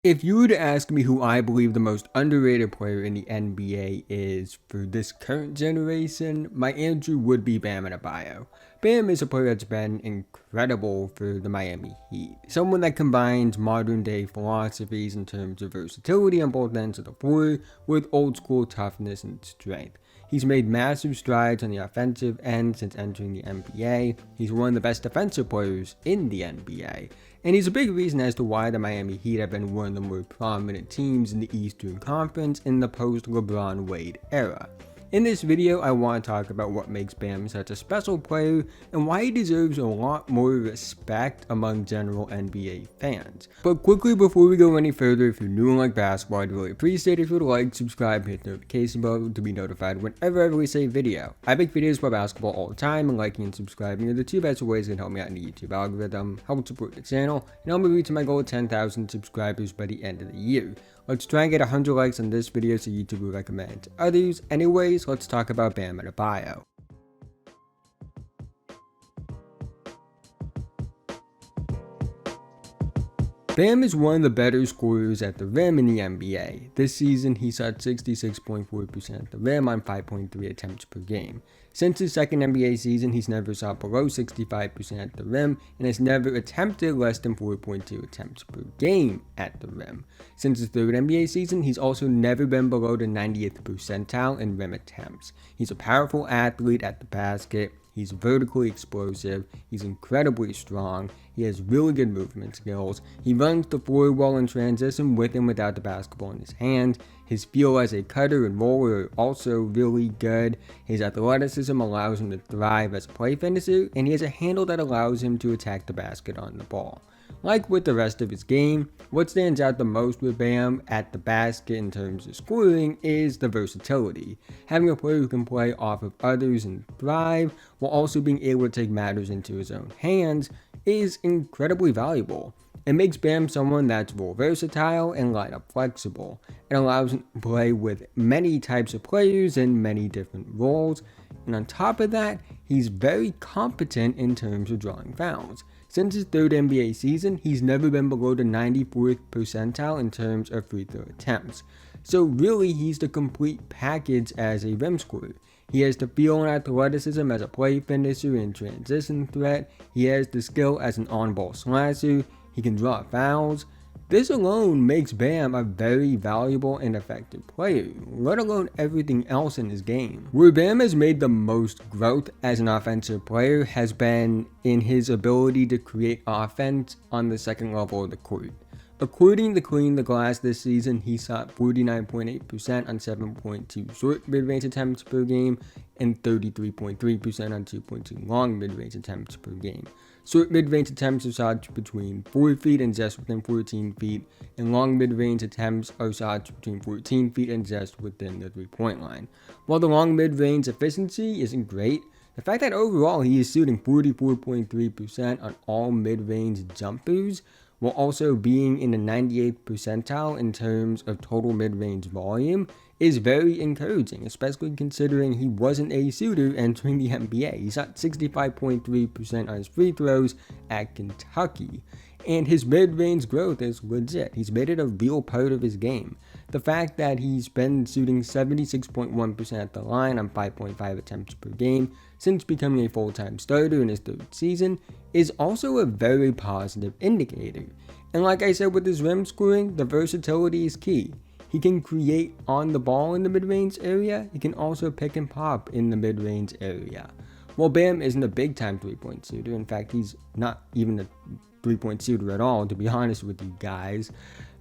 If you were to ask me who I believe the most underrated player in the NBA is for this current generation, my answer would be Bam Adebayo. Bam is a player that's been incredible for the Miami Heat. Someone that combines modern day philosophies in terms of versatility on both ends of the floor with old school toughness and strength. He's made massive strides on the offensive end since entering the NBA. He's one of the best defensive players in the NBA. And he's a big reason as to why the Miami Heat have been one of the more prominent teams in the Eastern Conference in the post-LeBron Wade era. In this video, I want to talk about what makes Bam such a special player and why he deserves a lot more respect among general NBA fans. But quickly before we go any further, if you're new and like basketball, I'd really appreciate it if you would like, subscribe, hit the notification bell to be notified whenever I release a video. I make videos about basketball all the time, and liking and subscribing are the two best ways that can help me out in the YouTube algorithm, help support the channel, and help me reach my goal of 10,000 subscribers by the end of the year. Let's try and get 100 likes on this video so YouTube will recommend it to others. Anyways, let's talk about Bam Adebayo. Bam is one of the better scorers at the rim in the NBA. This season, he shot 66.4% at the rim on 5.3 attempts per game. Since his second NBA season, he's never shot below 65% at the rim and has never attempted less than 4.2 attempts per game at the rim. Since his third NBA season, he's also never been below the 90th percentile in rim attempts. He's a powerful athlete at the basket. He's vertically explosive, he's incredibly strong, he has really good movement skills, he runs the floor well in transition with and without the basketball in his hand, his feel as a cutter and roller are also really good, his athleticism allows him to thrive as a play finisher, and he has a handle that allows him to attack the basket on the ball. Like with the rest of his game, what stands out the most with Bam at the basket in terms of scoring is the versatility. Having a player who can play off of others and thrive, while also being able to take matters into his own hands, is incredibly valuable. It makes Bam someone that's more versatile and lineup flexible. It allows him to play with many types of players in many different roles, and on top of that, he's very competent in terms of drawing fouls. Since his third NBA season, he's never been below the 94th percentile in terms of free throw attempts. So really, he's the complete package as a rim scorer. He has the feel and athleticism as a play finisher and transition threat. He has the skill as an on-ball slasher. He can draw fouls. This alone makes Bam a very valuable and effective player, let alone everything else in his game. Where Bam has made the most growth as an offensive player has been in his ability to create offense on the second level of the court. According to Clean the Glass this season, he shot 49.8% on 7.2 short mid-range attempts per game and 33.3% on 2.2 long mid-range attempts per game. Short mid-range attempts are shots between 4 feet and just within 14 feet, and long mid-range attempts are shots between 14 feet and just within the 3-point line. While the long mid-range efficiency isn't great, the fact that overall he is shooting 44.3% on all mid-range jumpers, while also being in the 98th percentile in terms of total mid-range volume, is very encouraging, especially considering he wasn't a shooter entering the NBA. He shot 65.3% on his free throws at Kentucky, and his mid-range growth is legit. He's made it a real part of his game. The fact that he's been shooting 76.1% at the line on 5.5 attempts per game since becoming a full-time starter in his third season is also a very positive indicator. And like I said with his rim scoring, the versatility is key. He can create on the ball in the mid-range area. He can also pick and pop in the mid-range area. While Bam isn't a big-time three-point shooter, in fact, he's not even a three-point shooter at all, to be honest with you guys,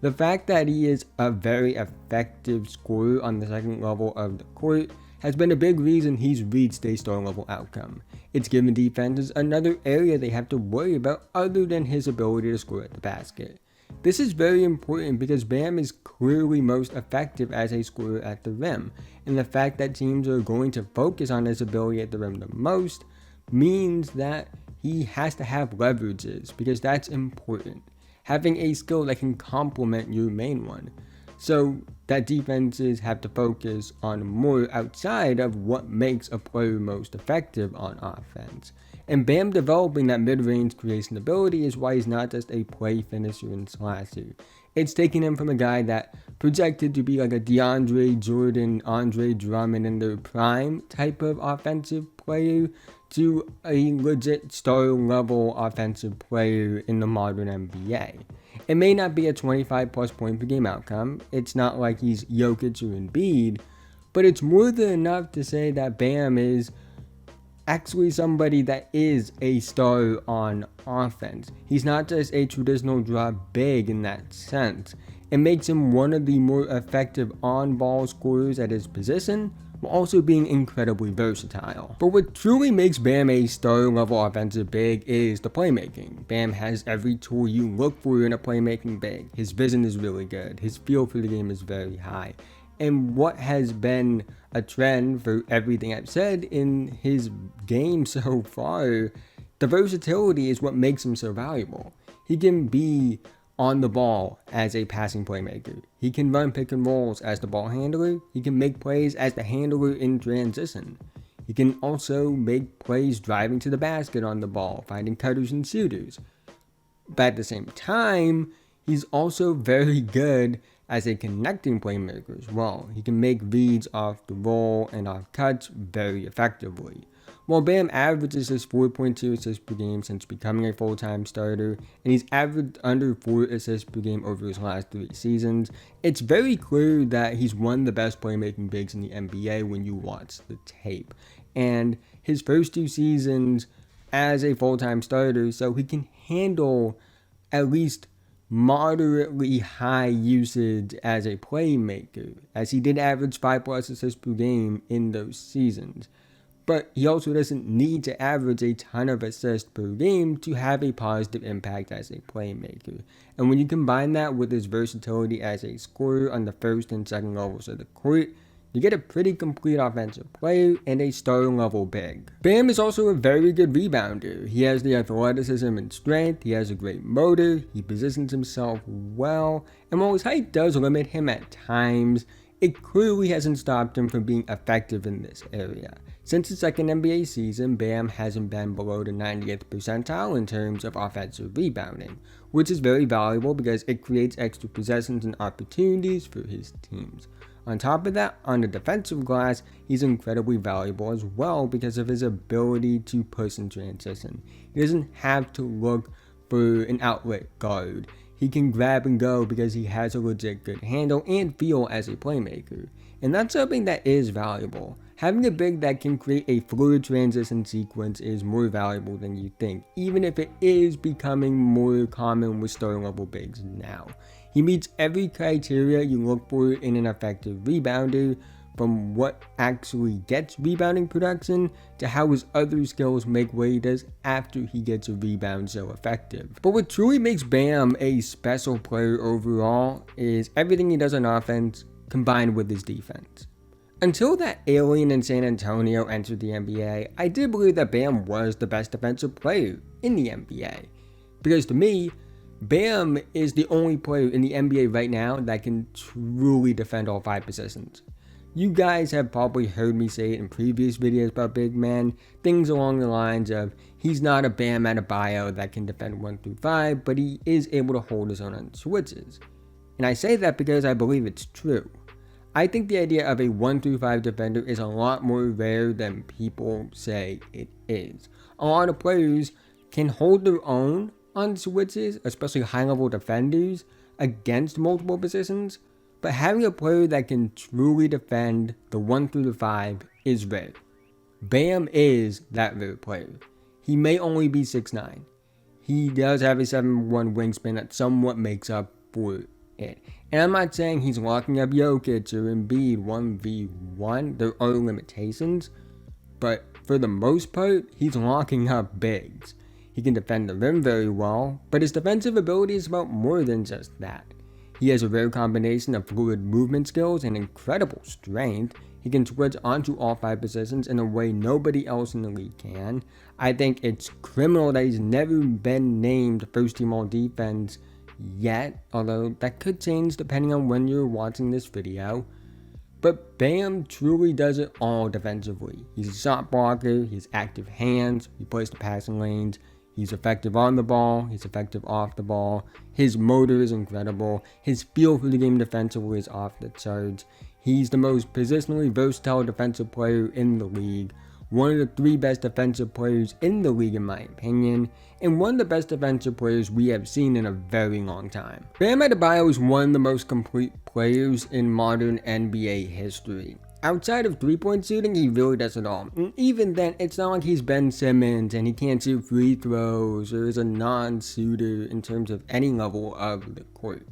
the fact that he is a very effective scorer on the second level of the court has been a big reason he's reached a star-level outcome. It's given defenses another area they have to worry about other than his ability to score at the basket. This is very important because Bam is clearly most effective as a scorer at the rim, and the fact that teams are going to focus on his ability at the rim the most means that he has to have leverages, because that's important. Having a skill that can complement your main one. So that defenses have to focus on more outside of what makes a player most effective on offense. And Bam developing that mid-range creation ability is why he's not just a play finisher and slasher. It's taking him from a guy that projected to be like a DeAndre Jordan, Andre Drummond in their prime type of offensive player to a legit star level offensive player in the modern NBA. It may not be a 25 plus point per game outcome. It's not like he's Jokic or Embiid, but it's more than enough to say that Bam is actually somebody that is a star on offense. He's not just a traditional drop big in that sense. It makes him one of the more effective on-ball scorers at his position, while also being incredibly versatile. But what truly makes Bam a star-level offensive big is the playmaking. Bam has every tool you look for in a playmaking big. His vision is really good. His feel for the game is very high. And what has been a trend for everything I've said in his game so far, the versatility is what makes him so valuable. He can be on the ball as a passing playmaker. He can run pick and rolls as the ball handler. He can make plays as the handler in transition. He can also make plays driving to the basket on the ball, finding cutters and shooters. But at the same time, he's also very good as a connecting playmaker as well. He can make reads off the roll and off cuts very effectively. While Bam averages his 4.2 assists per game since becoming a full-time starter, and he's averaged under 4 assists per game over his last 3 seasons, it's very clear that he's one of the best playmaking bigs in the NBA when you watch the tape. And his first 2 seasons as a full-time starter, so he can handle at least moderately high usage as a playmaker, as he did average 5 plus assists per game in those seasons. But he also doesn't need to average a ton of assists per game to have a positive impact as a playmaker. And when you combine that with his versatility as a scorer on the first and second levels of the court, you get a pretty complete offensive player and a starting level big. Bam is also a very good rebounder. He has the athleticism and strength, he has a great motor, he positions himself well, and while his height does limit him at times, it clearly hasn't stopped him from being effective in this area. Since his second NBA season, Bam hasn't been below the 90th percentile in terms of offensive rebounding, which is very valuable because it creates extra possessions and opportunities for his teams. On top of that, on the defensive glass, he's incredibly valuable as well because of his ability to push in transition. He doesn't have to look for an outlet guard. He can grab and go because he has a legit good handle and feel as a playmaker. And that's something that is valuable. Having a big that can create a fluid transition sequence is more valuable than you think, even if it is becoming more common with starting level bigs now. He meets every criteria you look for in an effective rebounder, from what actually gets rebounding production to how his other skills make what he does after he gets a rebound so effective. But what truly makes Bam a special player overall is everything he does on offense combined with his defense. Until that alien in San Antonio entered the NBA, I did believe that Bam was the best defensive player in the NBA. Because to me, Bam is the only player in the NBA right now that can truly defend all 5 positions. You guys have probably heard me say it in previous videos about big men, things along the lines of he's not a Bam Adebayo that can defend 1 through 5, but he is able to hold his own on switches. And I say that because I believe it's true. I think the idea of a 1 through 5 defender is a lot more rare than people say it is. A lot of players can hold their own on switches, especially high-level defenders, against multiple positions, but having a player that can truly defend the 1 through the 5 is rare. Bam is that rare player. He may only be 6'9". He does have a 7'1" wingspan that somewhat makes up for it. And I'm not saying he's locking up Jokic or Embiid 1v1, there are limitations, but for the most part, he's locking up bigs. He can defend the rim very well, but his defensive ability is about more than just that. He has a rare combination of fluid movement skills and incredible strength. He can switch onto all 5 positions in a way nobody else in the league can. I think it's criminal that he's never been named first team all defense yet, although that could change depending on when you're watching this video. But Bam truly does it all defensively. He's a shot blocker, he has active hands, he plays the passing lanes, He's effective on the ball, he's effective off the ball, his motor is incredible, his feel for the game defensively is off the charts. He's the most positionally versatile defensive player in the league, one of the 3 best defensive players in the league in my opinion, and one of the best defensive players we have seen in a very long time. Bam Adebayo is one of the most complete players in modern NBA history. Outside of 3-point shooting, he really does it all. And even then, it's not like he's Ben Simmons and he can't shoot free throws or is a non-shooter in terms of any level of the court.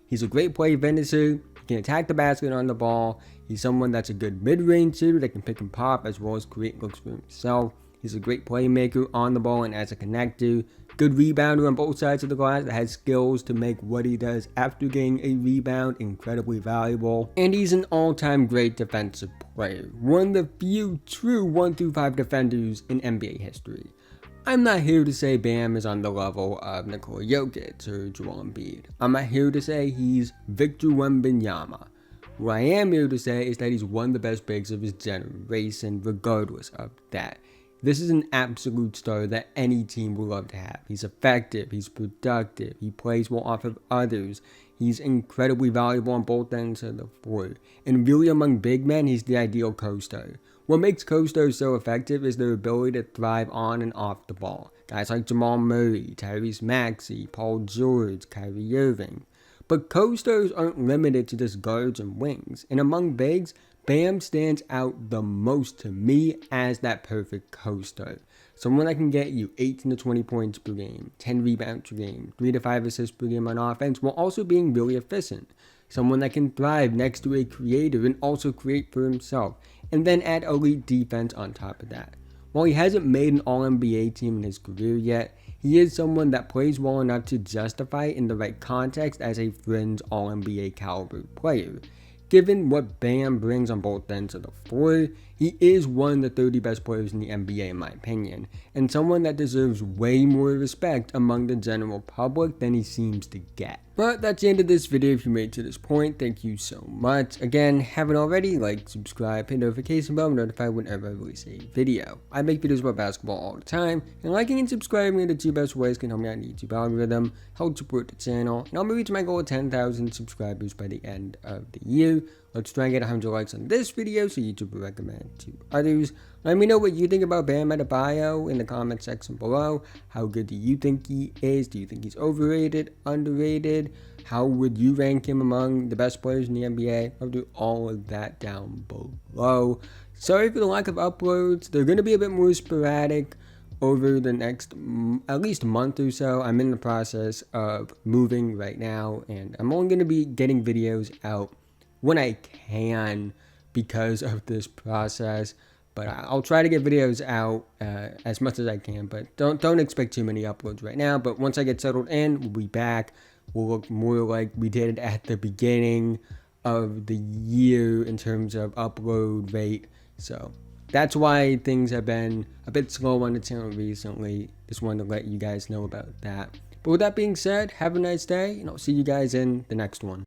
He's a great play finisher, he can attack the basket on the ball, he's someone that's a good mid-range shooter that can pick and pop as well as create looks for himself. He's a great playmaker on the ball and as a connector, good rebounder on both sides of the glass that has skills to make what he does after getting a rebound incredibly valuable. And he's an all-time great defensive player, one of the few true 1-5 defenders in NBA history. I'm not here to say Bam is on the level of Nikola Jokic or Joel Embiid. I'm not here to say he's Victor Wembanyama. What I am here to say is that he's one of the best bigs of his generation regardless of that. This is an absolute star that any team would love to have. He's effective, he's productive, he plays well off of others, he's incredibly valuable on both ends of the floor. And really among big men, he's the ideal co-star. What makes co-stars so effective is their ability to thrive on and off the ball. Guys like Jamal Murray, Tyrese Maxey, Paul George, Kyrie Irving. But co-stars aren't limited to just guards and wings. And among bigs, Bam stands out the most to me as that perfect co-star. Someone that can get you 18 to 20 points per game, 10 rebounds per game, 3 to 5 assists per game on offense, while also being really efficient. Someone that can thrive next to a creator and also create for himself, and then add elite defense on top of that. While he hasn't made an All-NBA team in his career yet, he is someone that plays well enough to justify in the right context as a fringe All-NBA caliber player. Given what Bam brings on both ends of the floor, he is one of the 30 best players in the NBA in my opinion, and someone that deserves way more respect among the general public than he seems to get. But that's the end of this video. If you made it to this point, thank you so much. Again, haven't already, like, subscribe, hit notification bell, notified whenever I release a video. I make videos about basketball all the time, and liking and subscribing are the 2 best ways can help me out in the YouTube algorithm, help support the channel, and I'll be reaching my goal of 10,000 subscribers by the end of the year. Let's try and get 100 likes on this video so YouTube will recommend to others. Let me know what you think about Bam Adebayo in the comment section below. How good do you think he is? Do you think he's overrated, underrated? How would you rank him among the best players in the NBA? I'll do all of that down below. Sorry for the lack of uploads. They're going to be a bit more sporadic over the next at least month or so. I'm in the process of moving right now, and I'm only going to be getting videos out when I can because of this process. But I'll try to get videos out as much as I can, but don't expect too many uploads right now. But once I get settled in, we'll be back. We'll look more like we did at the beginning of the year in terms of upload rate. So that's why things have been a bit slow on the channel recently. Just wanted to let you guys know about that. But with that being said, have a nice day, and I'll see you guys in the next one.